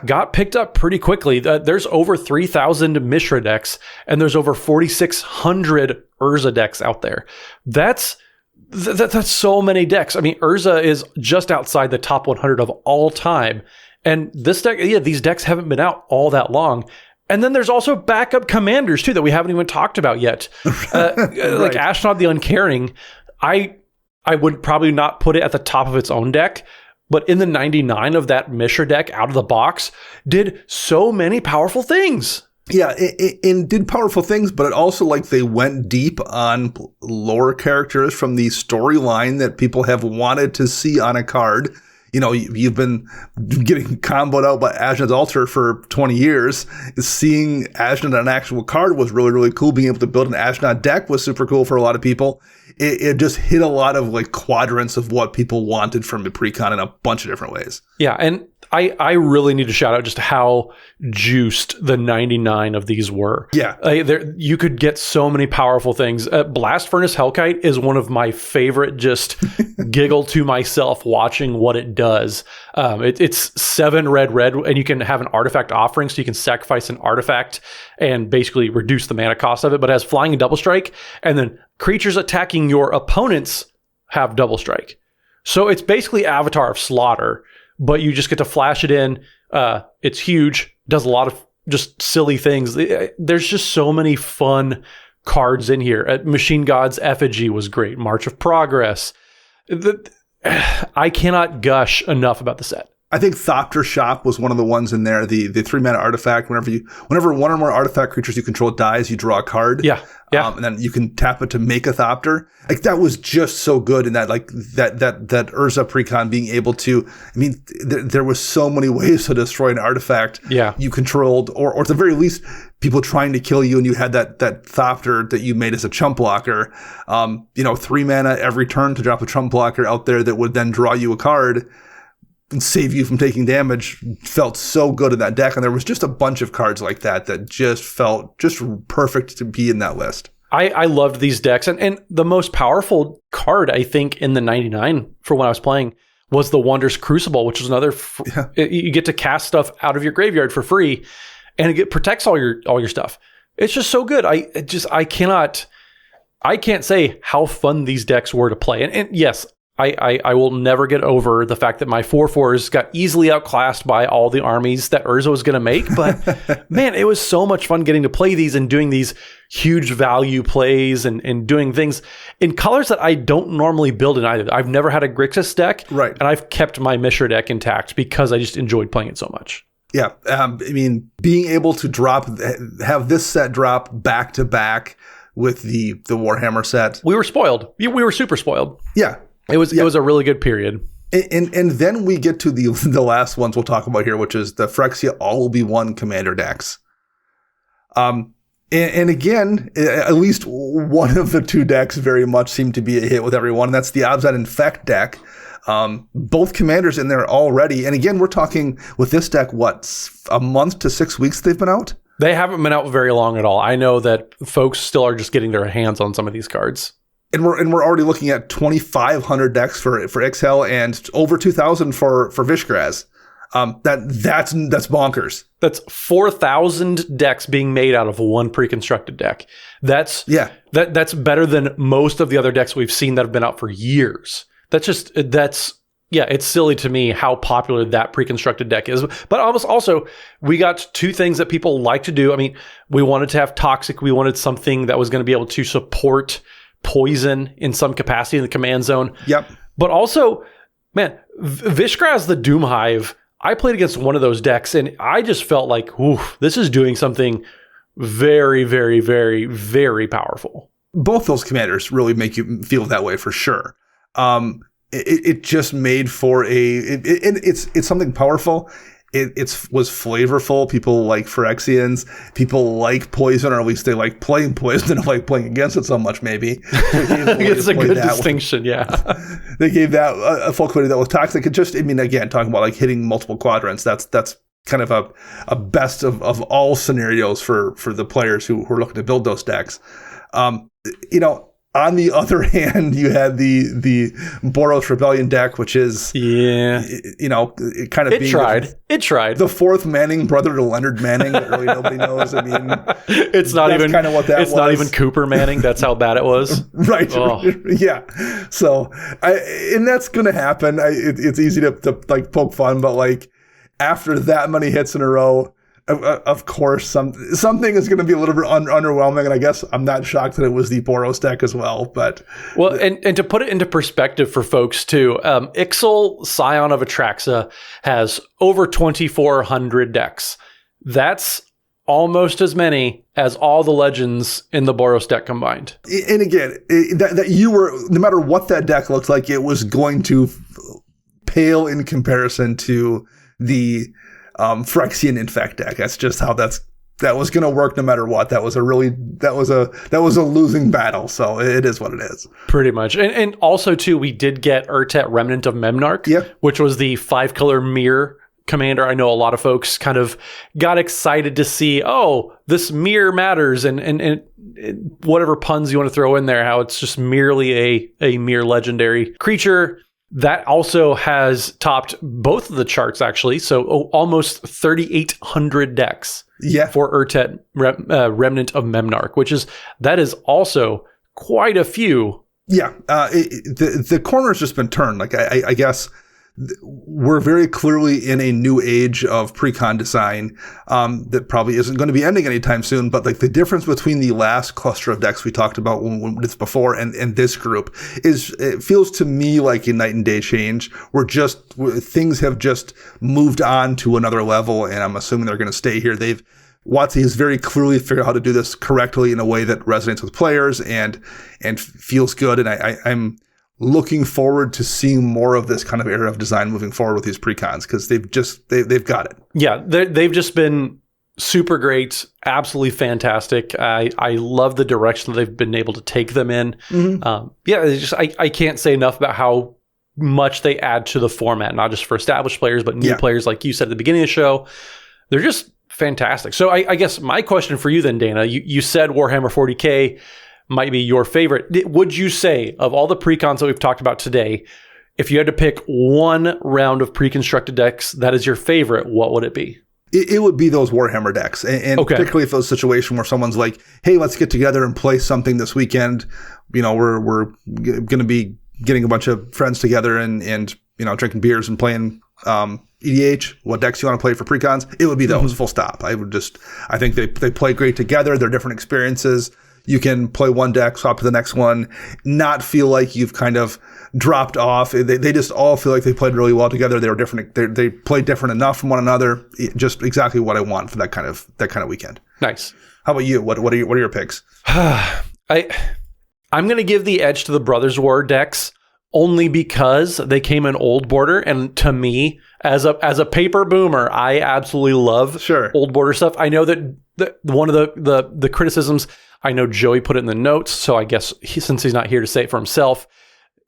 got picked up pretty quickly. There's over 3,000 Mishra decks, and there's over 4,600 Urza decks out there. That's That's so many decks. I mean, Urza is just outside the top 100 of all time. And this deck, these decks haven't been out all that long. And then there's also backup commanders, too, that we haven't even talked about yet. Like Ashnod the Uncaring, I would probably not put it at the top of its own deck, but in the 99 of that Mishra deck out of the box, did so many powerful things. Yeah, it did powerful things, but it also, like, they went deep on lore characters from the storyline that people have wanted to see on a card. You know, you've been getting comboed out by Ashnod's Altar for 20 years. Seeing Ashnod on an actual card was really, really cool. Being able to build an Ashnod deck was super cool for a lot of people. It just hit a lot of, like, quadrants of what people wanted from the Precon in a bunch of different ways. Yeah, and I really need to shout out just how juiced the 99 of these were. Yeah. You could get so many powerful things. Blast Furnace Hellkite is one of my favorite, just giggle to myself watching what it does. It's 7 red, and you can have an artifact offering, so you can sacrifice an artifact and basically reduce the mana cost of it, but it has flying and double strike, and then creatures attacking your opponents have double strike. So it's basically Avatar of Slaughter, but you just get to flash it in. It's huge, does a lot of just silly things. There's just so many fun cards in here. Machine God's Effigy was great. March of Progress. I cannot gush enough about the set. I think Thopter Shop was one of the ones in there. The 3-mana artifact. Whenever one or more artifact creatures you control dies, you draw a card. Yeah. And then you can tap it to make a Thopter. Like, that was just so good. And that Urza Precon being able to, I mean, there was so many ways to destroy an artifact. Yeah. You controlled, or at the very least, people trying to kill you, and you had that Thopter that you made as a chump blocker. 3 mana every turn to drop a chump blocker out there that would then draw you a card and save you from taking damage. Felt so good in that deck. And there was just a bunch of cards like that just felt just perfect to be in that list. I loved these decks. And the most powerful card, I think, in the 99 for when I was playing was the Wondrous Crucible, which is another, you get to cast stuff out of your graveyard for free, and it protects all your stuff. It's just so good. I can't say how fun these decks were to play. And yes, I will never get over the fact that my 4/4s got easily outclassed by all the armies that Urza was going to make. But man, it was so much fun getting to play these and doing these huge value plays and doing things in colors that I don't normally build in either. I've never had a Grixis deck. Right. And I've kept my Mishra deck intact because I just enjoyed playing it so much. Yeah. I mean, being able to have this set drop back to back with the Warhammer set. We were spoiled. We were super spoiled. Yeah. It was a really good period. And then we get to the last ones we'll talk about here, which is the Phyrexia All-Will-Be-One commander decks. And again, at least one of the two decks very much seemed to be a hit with everyone. And that's the Abzan Infect deck. Both commanders in there already. And again, we're talking with this deck, a month to 6 weeks they've been out? They haven't been out very long at all. I know that folks still are just getting their hands on some of these cards. And we're already looking at 2,500 decks for Ixhel and over 2,000 for Vishgraz. That's bonkers. That's 4,000 decks being made out of one pre-constructed deck. That's better than most of the other decks we've seen that have been out for years. It's silly to me how popular that pre-constructed deck is. But also, we got two things that people like to do. I mean, we wanted to have Toxic. We wanted something that was going to be able to support poison in some capacity in the command zone. Yep. But also, man, Vishgraz the Doom Hive, I played against one of those decks, and I just felt like, this is doing something very, very, very, very powerful. Both those commanders really make you feel that way for sure. It just made for it's something powerful. It was flavorful. People like Phyrexians. People like poison, or at least they like playing poison and like playing against it so much, maybe. It's a good distinction, yeah. They gave that a full quality that was Toxic. It just, I mean, again, talking about like hitting multiple quadrants, that's kind of a best of all scenarios for the players who are looking to build those decks. On the other hand, you had the Boros Rebellion deck, which is, it kind of It tried. The fourth Manning brother to Leonard Manning that really nobody knows. I mean, it's not even kind of what that was. It's not even Cooper Manning. That's how bad it was. Right. Oh. Yeah. So, and that's going to happen. It's easy to like poke fun, but like after that many hits in a row, of course, something is going to be a little bit underwhelming, and I guess I'm not shocked that it was the Boros deck as well. But and to put it into perspective for folks too, Ixal, Scion of Atraxa, has over 2,400 decks. That's almost as many as all the legends in the Boros deck combined. And again, that you were, no matter what that deck looked like, it was going to pale in comparison to the Phyrexian Infect deck. That's just how that was going to work no matter what. That was a losing battle. So it is what it is. Pretty much. And also too, we did get Urtet Remnant of Memnarch, which was the 5-color mirror commander. I know a lot of folks kind of got excited to see, this mirror matters and whatever puns you want to throw in there, how it's just merely a mere legendary creature. That also has topped both of the charts, actually. So almost 3,800 decks for Urtet Remnant of Memnarch, that is also quite a few. Yeah, the corner's just been turned. Like I guess we're very clearly in a new age of precon design that probably isn't going to be ending anytime soon. But like the difference between the last cluster of decks we talked about when it's before and this group it feels to me like a night and day change. Things have just moved on to another level, and I'm assuming they're going to stay here. WotC has very clearly figured out how to do this correctly in a way that resonates with players and feels good. And I'm looking forward to seeing more of this kind of era of design moving forward with these precons, because they've got it. Yeah, they've just been super great, absolutely fantastic. I love the direction that they've been able to take them in. Mm-hmm. I can't say enough about how much they add to the format, not just for established players, but new players, like you said at the beginning of the show. They're just fantastic. So I guess my question for you then, Dana, you said Warhammer 40K might be your favorite. Would you say, of all the precons that we've talked about today, if you had to pick one round of pre-constructed decks that is your favorite, what would it be? It would be those Warhammer decks. And particularly if it was a situation where someone's like, hey, let's get together and play something this weekend. We're going to be getting a bunch of friends together and drinking beers and playing EDH. What decks you want to play for precons? It would be those, full stop. I think they play great together. They're different experiences. You can play one deck, swap to the next one, not feel like you've kind of dropped off. They just all feel like they played really well together. They were different. They played different enough from one another. Just exactly what I want for that kind of weekend. Nice. How about you? What are your picks? I'm going to give the edge to the Brothers War decks only because they came in old border, and to me, as a paper boomer, I absolutely love old border stuff. I know that one of the criticisms, I know Joey put it in the notes, so I guess since he's not here to say it for himself,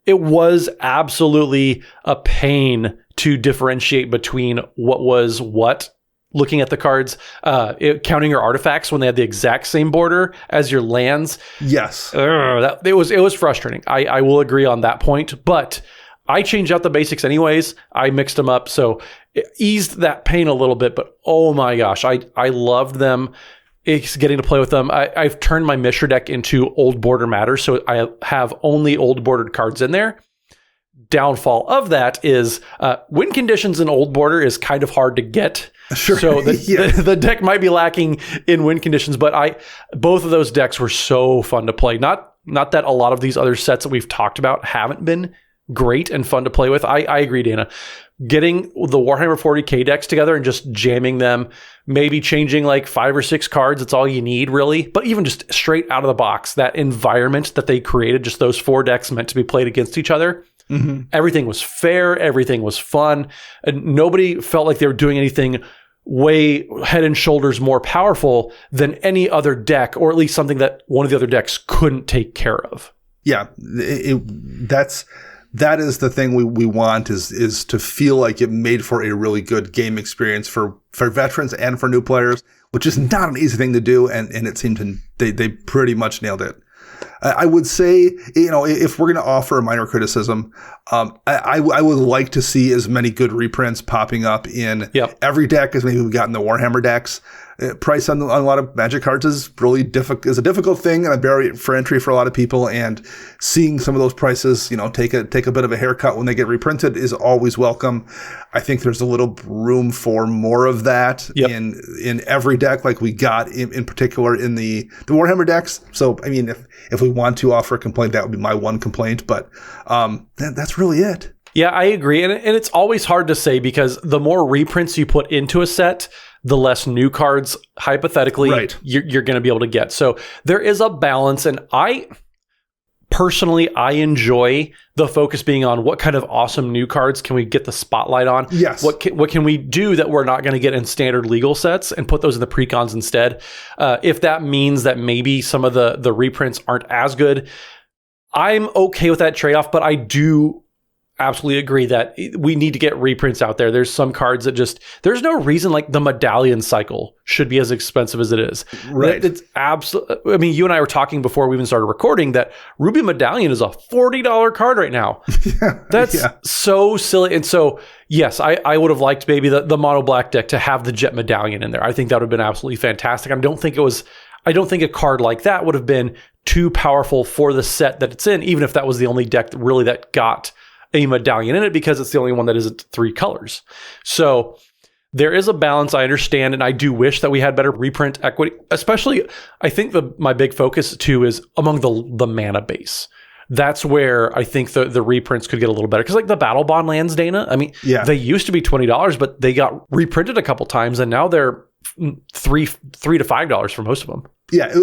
it was absolutely a pain to differentiate between what was what. Looking at the cards, counting your artifacts when they had the exact same border as your lands. Yes. It was frustrating. I will agree on that point, but I changed out the basics anyways. I mixed them up, so it eased that pain a little bit, but oh my gosh, I loved them. It's getting to play with them. I've turned my Mishra deck into old border matters, so I have only old bordered cards in there. Downfall of that is win conditions in old border is kind of hard to get. Sure. So the deck might be lacking in win conditions, but both of those decks were so fun to play. Not that a lot of these other sets that we've talked about haven't been great and fun to play with. I agree, Dana. Getting the Warhammer 40K decks together and just jamming them, maybe changing like 5 or 6 cards, it's all you need, really. But even just straight out of the box, that environment that they created, just those 4 decks meant to be played against each other. Mm-hmm. Everything was fair. Everything was fun. And nobody felt like they were doing anything way head and shoulders more powerful than any other deck, or at least something that one of the other decks couldn't take care of. Yeah, that is the thing we want is to feel like it made for a really good game experience for veterans and for new players, which is not an easy thing to do, and it seemed they pretty much nailed it. I would say, if we're going to offer a minor criticism, I would like to see as many good reprints popping up in every deck as maybe we got in the Warhammer decks. Price on a lot of Magic cards is really is a difficult thing and a barrier for entry for a lot of people. And seeing some of those prices, take a bit of a haircut when they get reprinted is always welcome. I think there's a little room for more of that in every deck, like we got in particular in the Warhammer decks. So, I mean, if we want to offer a complaint, that would be my one complaint. But that's really it. Yeah, I agree. And it's always hard to say because the more reprints you put into a set, the less new cards, hypothetically, you're going to be able to get. So there is a balance. And personally, I enjoy the focus being on what kind of awesome new cards can we get the spotlight on? Yes. What can we do that we're not going to get in standard legal sets and put those in the precons instead? If that means that maybe some of the reprints aren't as good, I'm okay with that trade-off, but I do absolutely agree that we need to get reprints out there. There's some cards that there's no reason like the medallion cycle should be as expensive as it is. Right. It's absolutely, I mean, you and I were talking before we even started recording that Ruby Medallion is a $40 card right now. That's so silly. And so, yes, I would have liked maybe the mono black deck to have the Jet Medallion in there. I think that would have been absolutely fantastic. I don't think a card like that would have been too powerful for the set that it's in, even if that was the only deck that got a medallion in it, because it's the only one that isn't 3 colors. So there is a balance, I understand, and I do wish that we had better reprint equity. Especially, I think my big focus too is among the mana base. That's where I think the reprints could get a little better. Because like the Battle Bond lands, Dana, I mean, they used to be $20, but they got reprinted a couple times, and now they're $3 to $5 for most of them. Yeah,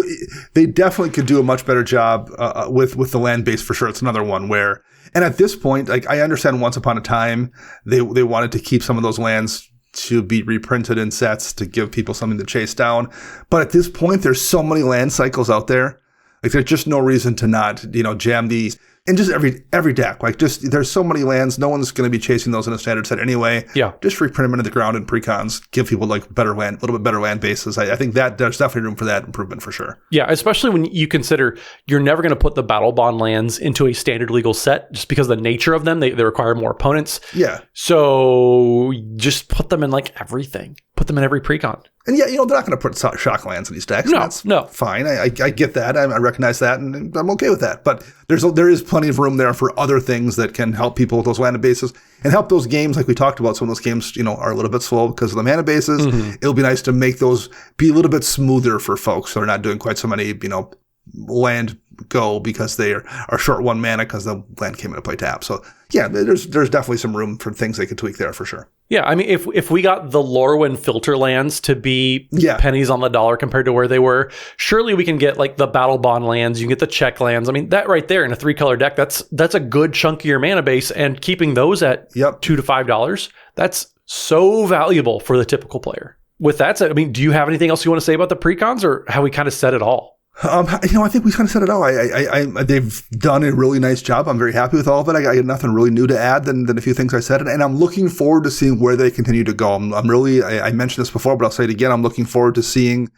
they definitely could do a much better job with the land base for sure. It's another one where, and at this point, like I understand once upon a time they wanted to keep some of those lands to be reprinted in sets to give people something to chase down. But at this point, there's so many land cycles out there. Like there's just no reason to not, jam these. And just every deck, like there's so many lands, no one's going to be chasing those in a standard set anyway. Yeah. Just reprint them into the ground in precons, give people like a little bit better land bases. I think that there's definitely room for that improvement for sure. Yeah, especially when you consider you're never going to put the Battle Bond lands into a standard legal set just because of the nature of them. They require more opponents. Yeah. So just put them in like everything. Put them in every precon. And they're not going to put shock lands in these decks. No, that's no. Fine. I get that. I recognize that, and I'm okay with that. But there is plenty of room there for other things that can help people with those mana bases and help those games, like we talked about. Some of those games, are a little bit slow because of the mana bases. Mm-hmm. It'll be nice to make those be a little bit smoother for folks so they're not doing quite so many, land go because they are short 1 mana because the land came into play tap. So yeah, there's definitely some room for things they could tweak there for sure. Yeah, I mean, if we got the Lorwyn filter lands to be pennies on the dollar compared to where they were, surely we can get like the Battle Bond lands, you can get the check lands. I mean, that right there in a 3-color deck, that's a good chunk of your mana base, and keeping those at $2 to $5, that's so valuable for the typical player. With that said, I mean, do you have anything else you want to say about the precons, or have we kind of said it all? I think we kind of said it all. They've done a really nice job. I'm very happy with all of it. I got nothing really new to add than a few things I said, and I'm looking forward to seeing where they continue to go. I'm really, I mentioned this before, but I'll say it again. I'm looking forward to seeing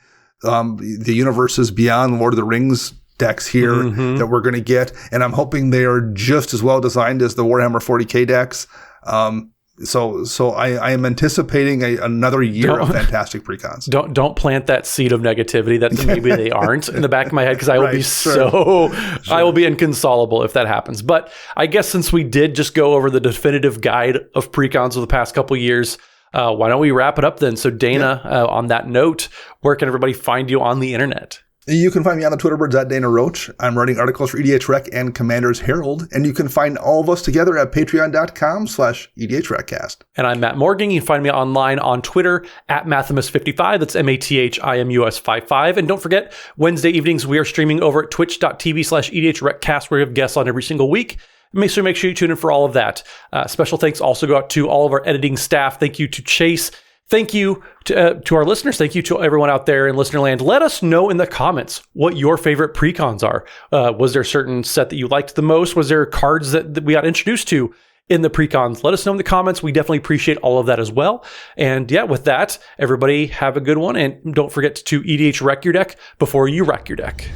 the universes beyond Lord of the Rings decks here that we're going to get, and I'm hoping they are just as well designed as the Warhammer 40K decks. So I am anticipating another year of fantastic precons. Don't plant that seed of negativity that maybe they aren't in the back of my head, because I will be I will be inconsolable if that happens. But I guess since we did just go over the definitive guide of precons of the past couple of years, why don't we wrap it up then? So Dana, on that note, where can everybody find you on the internet? You can find me on the Twitter birds at Dana Roach. I'm writing articles for EDHREC and Commander's Herald, and you can find all of us together at patreon.com/EDHRECast. And I'm Matt Morgan. You can find me online on Twitter at Mathimus55. That's MATHIMUS55. And don't forget, Wednesday evenings we are streaming over at twitch.tv/EDHRECast, where we have guests on every single week. Make sure you tune in for all of that. Special thanks also go out to all of our editing staff. Thank you to Chase. Thank you to our listeners. Thank you to everyone out there in Listenerland. Let us know in the comments what your favorite precons are. Was there a certain set that you liked the most? Was there cards that we got introduced to in the precons? Let us know in the comments. We definitely appreciate all of that as well. And yeah, with that, everybody have a good one. And don't forget to EDH wreck your deck before you wreck your deck.